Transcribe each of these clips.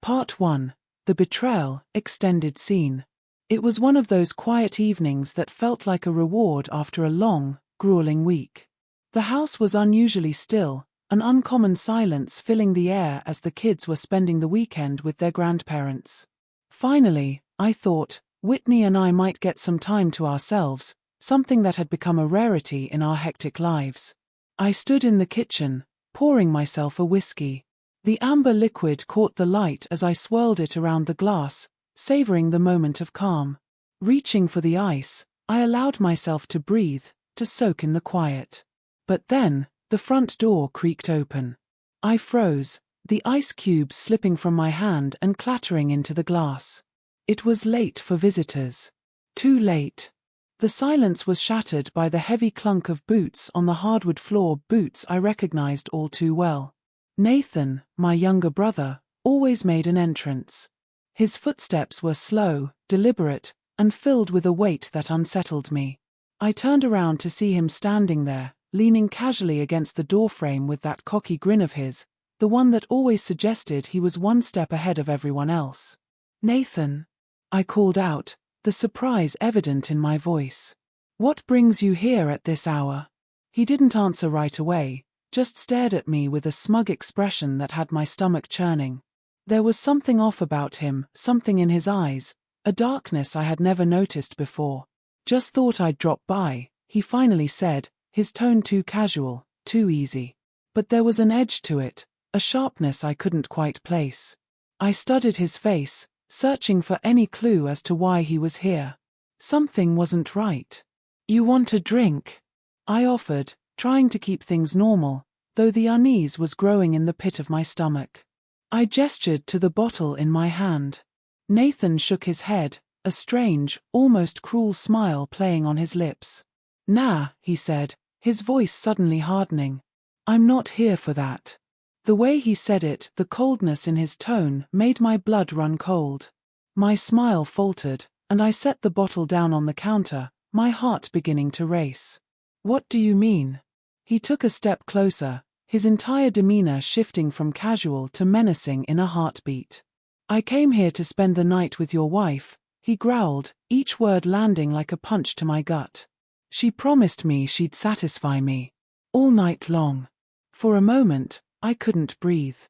Part 1. The Betrayal, Extended Scene. It was one of those quiet evenings that felt like a reward after a long, grueling week. The house was unusually still, an uncommon silence filling the air as the kids were spending the weekend with their grandparents. Finally, I thought, Whitney and I might get some time to ourselves, something that had become a rarity in our hectic lives. I stood in the kitchen, pouring myself a whiskey. The amber liquid caught the light as I swirled it around the glass, savoring the moment of calm. Reaching for the ice, I allowed myself to breathe, to soak in the quiet. But then, the front door creaked open. I froze, the ice cubes slipping from my hand and clattering into the glass. It was late for visitors. Too late. The silence was shattered by the heavy clunk of boots on the hardwood floor, boots I recognized all too well. Nathan, my younger brother, always made an entrance. His footsteps were slow, deliberate, and filled with a weight that unsettled me. I turned around to see him standing there, leaning casually against the doorframe with that cocky grin of his, the one that always suggested he was one step ahead of everyone else. "Nathan," I called out, the surprise evident in my voice. "What brings you here at this hour?" He didn't answer right away, just stared at me with a smug expression that had my stomach churning. There was something off about him, something in his eyes, a darkness I had never noticed before. "Just thought I'd drop by," he finally said, his tone too casual, too easy. But there was an edge to it, a sharpness I couldn't quite place. I studied his face, searching for any clue as to why he was here. Something wasn't right. "You want a drink?" I offered, trying to keep things normal, though the unease was growing in the pit of my stomach. I gestured to the bottle in my hand. Nathan shook his head, a strange, almost cruel smile playing on his lips. "Nah," he said, his voice suddenly hardening. "I'm not here for that." The way he said it, the coldness in his tone, made my blood run cold. My smile faltered, and I set the bottle down on the counter, my heart beginning to race. "What do you mean?" He took a step closer, his entire demeanor shifting from casual to menacing in a heartbeat. "I came here to spend the night with your wife," he growled, each word landing like a punch to my gut. "She promised me she'd satisfy me. All night long." For a moment, I couldn't breathe.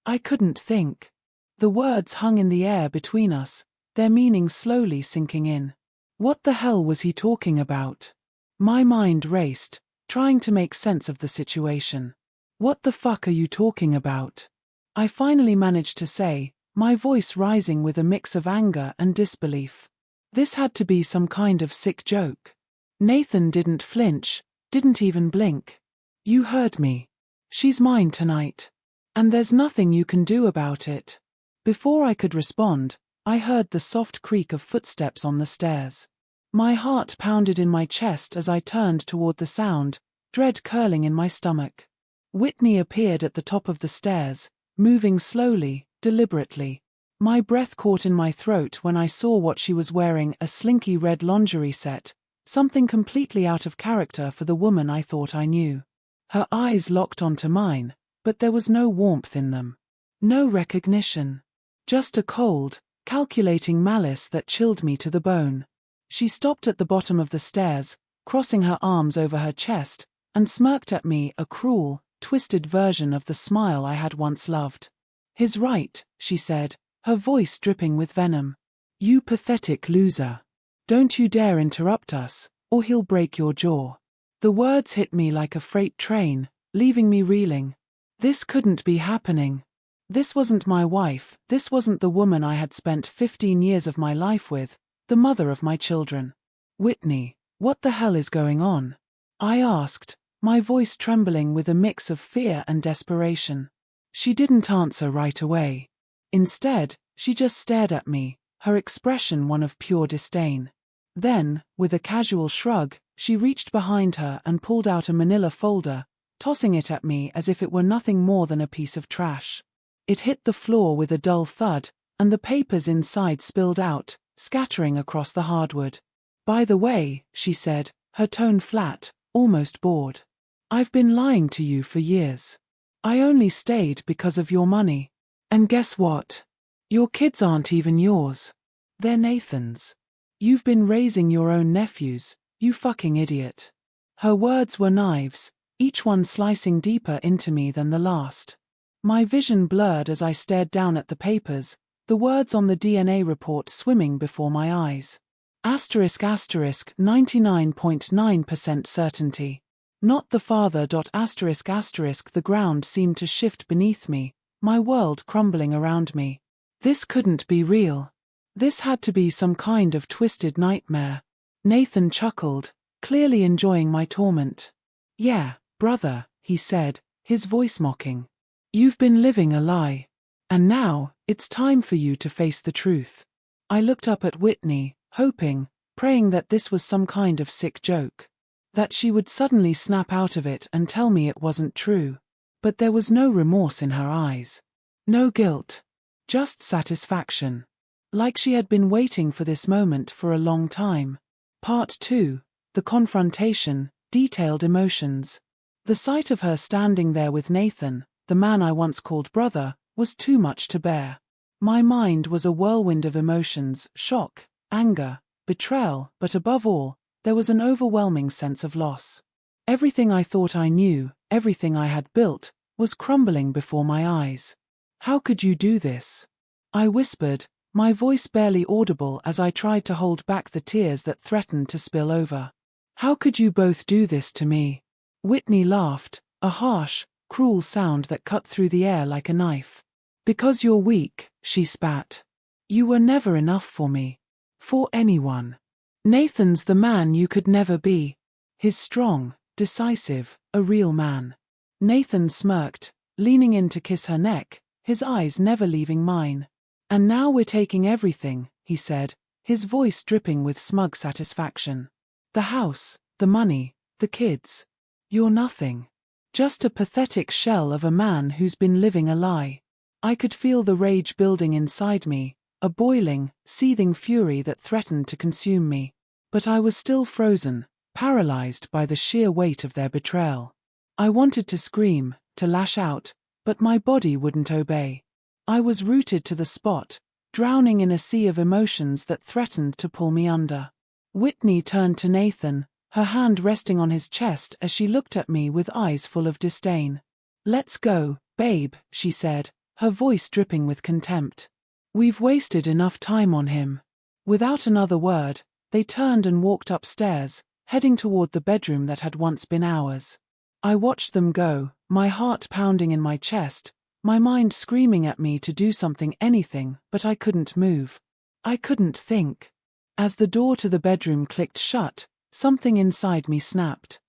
I couldn't think. The words hung in the air between us, their meaning slowly sinking in. What the hell was he talking about? My mind raced, trying to make sense of the situation. "What the fuck are you talking about?" I finally managed to say, my voice rising with a mix of anger and disbelief. This had to be some kind of sick joke. Nathan didn't flinch, didn't even blink. "You heard me. She's mine tonight. And there's nothing you can do about it." Before I could respond, I heard the soft creak of footsteps on the stairs. My heart pounded in my chest as I turned toward the sound, dread curling in my stomach. Whitney appeared at the top of the stairs, moving slowly, deliberately. My breath caught in my throat when I saw what she was wearing, a slinky red lingerie set, something completely out of character for the woman I thought I knew. Her eyes locked onto mine, but there was no warmth in them. No recognition. Just a cold, calculating malice that chilled me to the bone. She stopped at the bottom of the stairs, crossing her arms over her chest, and smirked at me, a cruel, twisted version of the smile I had once loved. "He's right," she said, her voice dripping with venom. "You pathetic loser. Don't you dare interrupt us, or he'll break your jaw." The words hit me like a freight train, leaving me reeling. This couldn't be happening. This wasn't my wife, this wasn't the woman I had spent 15 years of my life with, the mother of my children. "Whitney, what the hell is going on?" I asked, my voice trembling with a mix of fear and desperation. She didn't answer right away. Instead, she just stared at me, her expression one of pure disdain. Then, with a casual shrug, she reached behind her and pulled out a manila folder, tossing it at me as if it were nothing more than a piece of trash. It hit the floor with a dull thud, and the papers inside spilled out, scattering across the hardwood. "By the way," she said, her tone flat, almost bored. "I've been lying to you for years. I only stayed because of your money. And guess what? Your kids aren't even yours. They're Nathan's. You've been raising your own nephews, you fucking idiot. Her words were knives, each one slicing deeper into me than the last. My vision blurred as I stared down at the papers, the words on the DNA report swimming before my eyes. Asterisk asterisk 99.9% certainty. Not the father. Asterisk asterisk the ground seemed to shift beneath me, my world crumbling around me. This couldn't be real. This had to be some kind of twisted nightmare. Nathan chuckled, clearly enjoying my torment. Yeah, brother, he said, his voice mocking. You've been living a lie. And now, it's time for you to face the truth. I looked up at Whitney, hoping, praying that this was some kind of sick joke. That she would suddenly snap out of it and tell me it wasn't true. But there was no remorse in her eyes. No guilt. Just satisfaction. Like she had been waiting for this moment for a long time. Part 2. The confrontation, detailed emotions. The sight of her standing there with Nathan, the man I once called brother, was too much to bear. My mind was a whirlwind of emotions, shock, anger, betrayal, but above all, there was an overwhelming sense of loss. Everything I thought I knew, everything I had built, was crumbling before my eyes. How could you do this? I whispered, my voice barely audible as I tried to hold back the tears that threatened to spill over. How could you both do this to me? Whitney laughed, a harsh, cruel sound that cut through the air like a knife. Because you're weak, she spat. You were never enough for me. For anyone. Nathan's the man you could never be. He's strong, decisive, a real man. Nathan smirked, leaning in to kiss her neck, his eyes never leaving mine. And now we're taking everything, he said, his voice dripping with smug satisfaction. The house, the money, the kids. You're nothing. Just a pathetic shell of a man who's been living a lie. I could feel the rage building inside me, a boiling, seething fury that threatened to consume me. But I was still frozen, paralyzed by the sheer weight of their betrayal. I wanted to scream, to lash out, but my body wouldn't obey. I was rooted to the spot, drowning in a sea of emotions that threatened to pull me under. Whitney turned to Nathan, her hand resting on his chest as she looked at me with eyes full of disdain. Let's go, babe, she said, her voice dripping with contempt. We've wasted enough time on him. Without another word, they turned and walked upstairs, heading toward the bedroom that had once been ours. I watched them go, my heart pounding in my chest, my mind screaming at me to do something, anything, but I couldn't move. I couldn't think. As the door to the bedroom clicked shut, something inside me snapped.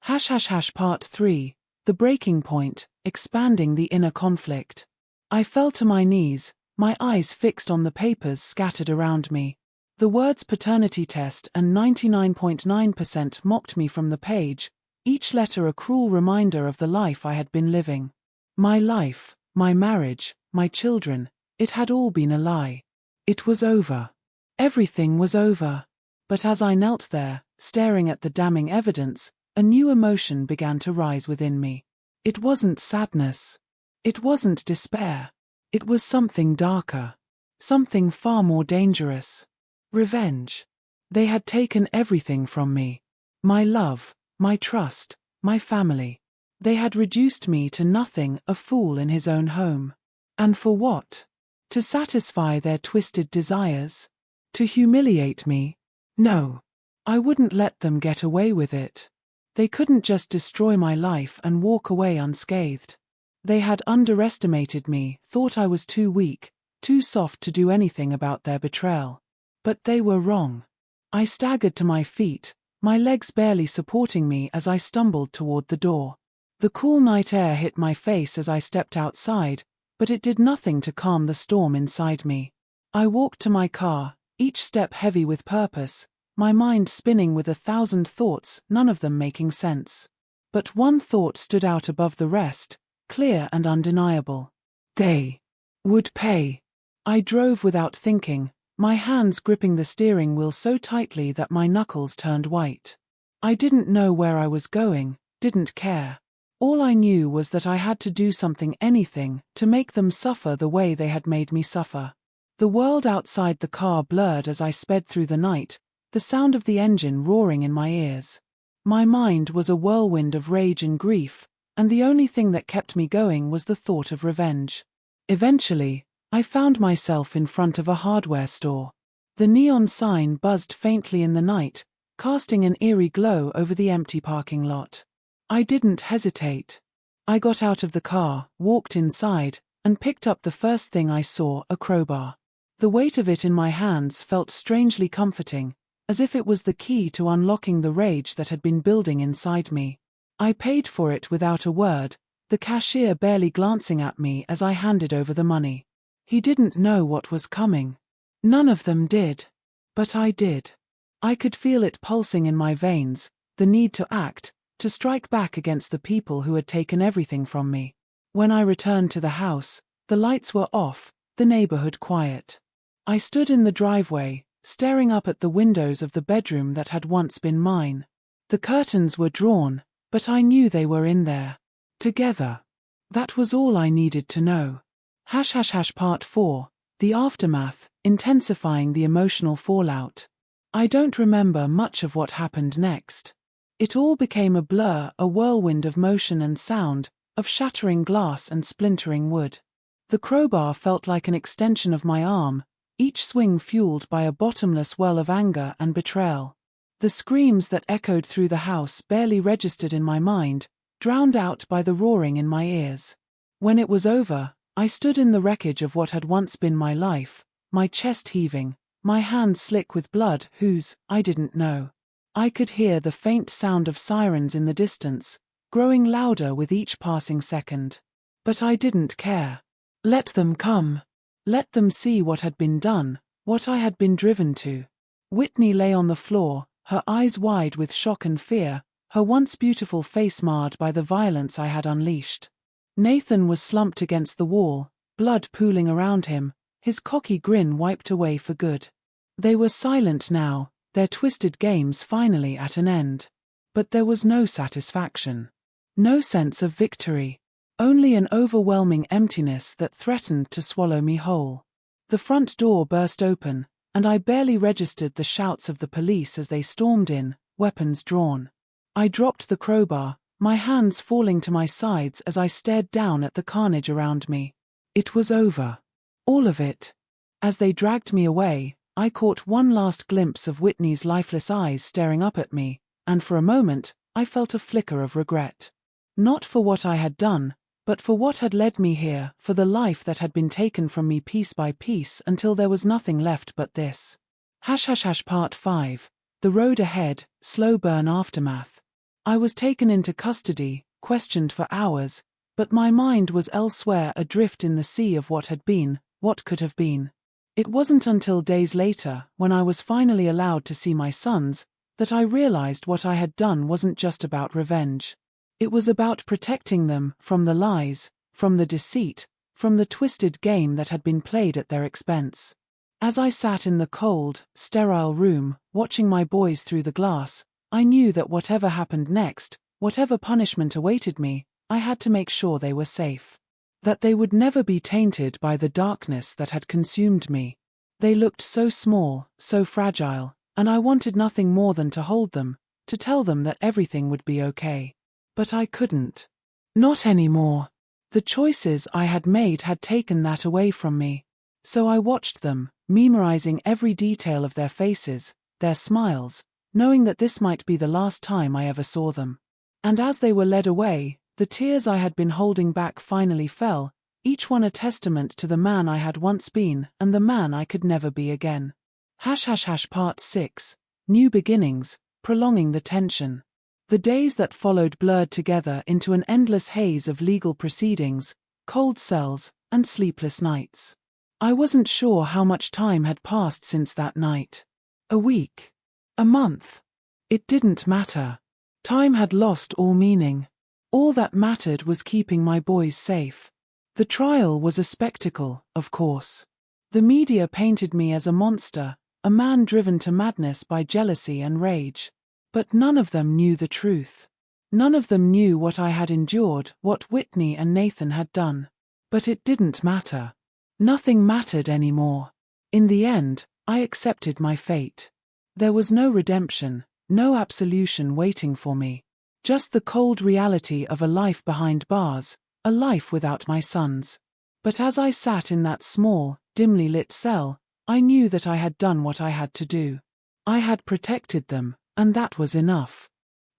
Part 3, the breaking point, expanding the inner conflict. I fell to my knees, my eyes fixed on the papers scattered around me. The words paternity test and 99.9% mocked me from the page, each letter a cruel reminder of the life I had been living. My life, my marriage, my children, it had all been a lie. It was over. Everything was over. But as I knelt there, staring at the damning evidence, a new emotion began to rise within me. It wasn't sadness. It wasn't despair. It was something darker. Something far more dangerous. Revenge. They had taken everything from me. My love, my trust, my family. They had reduced me to nothing, a fool in his own home. And for what? To satisfy their twisted desires? To humiliate me? No. I wouldn't let them get away with it. They couldn't just destroy my life and walk away unscathed. They had underestimated me, thought I was too weak, too soft to do anything about their betrayal. But they were wrong. I staggered to my feet, my legs barely supporting me as I stumbled toward the door. The cool night air hit my face as I stepped outside, but it did nothing to calm the storm inside me. I walked to my car, each step heavy with purpose, my mind spinning with 1,000 thoughts, none of them making sense. But one thought stood out above the rest, clear and undeniable. They would pay. I drove without thinking, my hands gripping the steering wheel so tightly that my knuckles turned white. I didn't know where I was going, didn't care. All I knew was that I had to do something, anything, to make them suffer the way they had made me suffer. The world outside the car blurred as I sped through the night, the sound of the engine roaring in my ears. My mind was a whirlwind of rage and grief, and the only thing that kept me going was the thought of revenge. Eventually, I found myself in front of a hardware store. The neon sign buzzed faintly in the night, casting an eerie glow over the empty parking lot. I didn't hesitate. I got out of the car, walked inside, and picked up the first thing I saw, a crowbar. The weight of it in my hands felt strangely comforting, as if it was the key to unlocking the rage that had been building inside me. I paid for it without a word, the cashier barely glancing at me as I handed over the money. He didn't know what was coming. None of them did. But I did. I could feel it pulsing in my veins, the need to act, to strike back against the people who had taken everything from me. When I returned to the house, the lights were off, the neighborhood quiet. I stood in the driveway, staring up at the windows of the bedroom that had once been mine. The curtains were drawn, but I knew they were in there. Together. That was all I needed to know. Part 4, The Aftermath, intensifying the emotional fallout. I don't remember much of what happened next. It all became a blur, a whirlwind of motion and sound, of shattering glass and splintering wood. The crowbar felt like an extension of my arm, each swing fueled by a bottomless well of anger and betrayal. The screams that echoed through the house barely registered in my mind, drowned out by the roaring in my ears. When it was over, I stood in the wreckage of what had once been my life, my chest heaving, my hands slick with blood whose I didn't know. I could hear the faint sound of sirens in the distance, growing louder with each passing second. But I didn't care. Let them come. Let them see what had been done, what I had been driven to. Whitney lay on the floor, her eyes wide with shock and fear, her once beautiful face marred by the violence I had unleashed. Nathan was slumped against the wall, blood pooling around him, his cocky grin wiped away for good. They were silent now, their twisted games finally at an end. But there was no satisfaction. No sense of victory. Only an overwhelming emptiness that threatened to swallow me whole. The front door burst open, and I barely registered the shouts of the police as they stormed in, weapons drawn. I dropped the crowbar, my hands falling to my sides as I stared down at the carnage around me. It was over. All of it. As they dragged me away, I caught one last glimpse of Whitney's lifeless eyes staring up at me, and for a moment, I felt a flicker of regret. Not for what I had done, but for what had led me here, for the life that had been taken from me piece by piece until there was nothing left but this. Part 5, The Road Ahead, Slow Burn Aftermath. I was taken into custody, questioned for hours, but my mind was elsewhere, adrift in the sea of what had been, what could have been. It wasn't until days later, when I was finally allowed to see my sons, that I realized what I had done wasn't just about revenge. It was about protecting them from the lies, from the deceit, from the twisted game that had been played at their expense. As I sat in the cold, sterile room, watching my boys through the glass, I knew that whatever happened next, whatever punishment awaited me, I had to make sure they were safe. That they would never be tainted by the darkness that had consumed me. They looked so small, so fragile, and I wanted nothing more than to hold them, to tell them that everything would be okay. But I couldn't. Not anymore. The choices I had made had taken that away from me. So I watched them, memorizing every detail of their faces, their smiles, knowing that this might be the last time I ever saw them. And as they were led away, the tears I had been holding back finally fell, each one a testament to the man I had once been and the man I could never be again. Part 6, New Beginnings, Prolonging the Tension. The days that followed blurred together into an endless haze of legal proceedings, cold cells, and sleepless nights. I wasn't sure how much time had passed since that night. A week? A month? It didn't matter. Time had lost all meaning. All that mattered was keeping my boys safe. The trial was a spectacle, of course. The media painted me as a monster, a man driven to madness by jealousy and rage. But none of them knew the truth. None of them knew what I had endured, what Whitney and Nathan had done. But it didn't matter. Nothing mattered anymore. In the end, I accepted my fate. There was no redemption, no absolution waiting for me. Just the cold reality of a life behind bars, a life without my sons. But as I sat in that small, dimly lit cell, I knew that I had done what I had to do. I had protected them, and that was enough.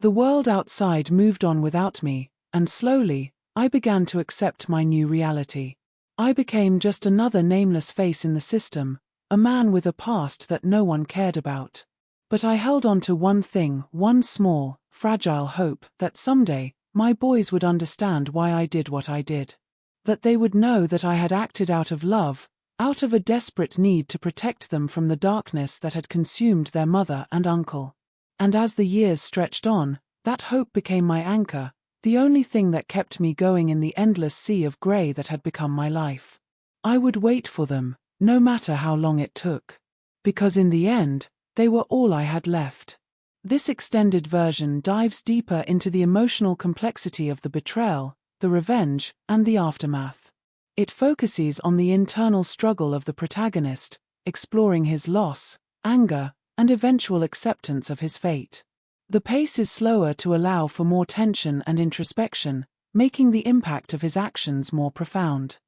The world outside moved on without me, and slowly, I began to accept my new reality. I became just another nameless face in the system, a man with a past that no one cared about. But I held on to one thing, one small, fragile hope, that someday, my boys would understand why I did what I did. That they would know that I had acted out of love, out of a desperate need to protect them from the darkness that had consumed their mother and uncle. And as the years stretched on, that hope became my anchor, the only thing that kept me going in the endless sea of grey that had become my life. I would wait for them, no matter how long it took. Because in the end, they were all I had left. This extended version dives deeper into the emotional complexity of the betrayal, the revenge, and the aftermath. It focuses on the internal struggle of the protagonist, exploring his loss, anger, and eventual acceptance of his fate. The pace is slower to allow for more tension and introspection, making the impact of his actions more profound.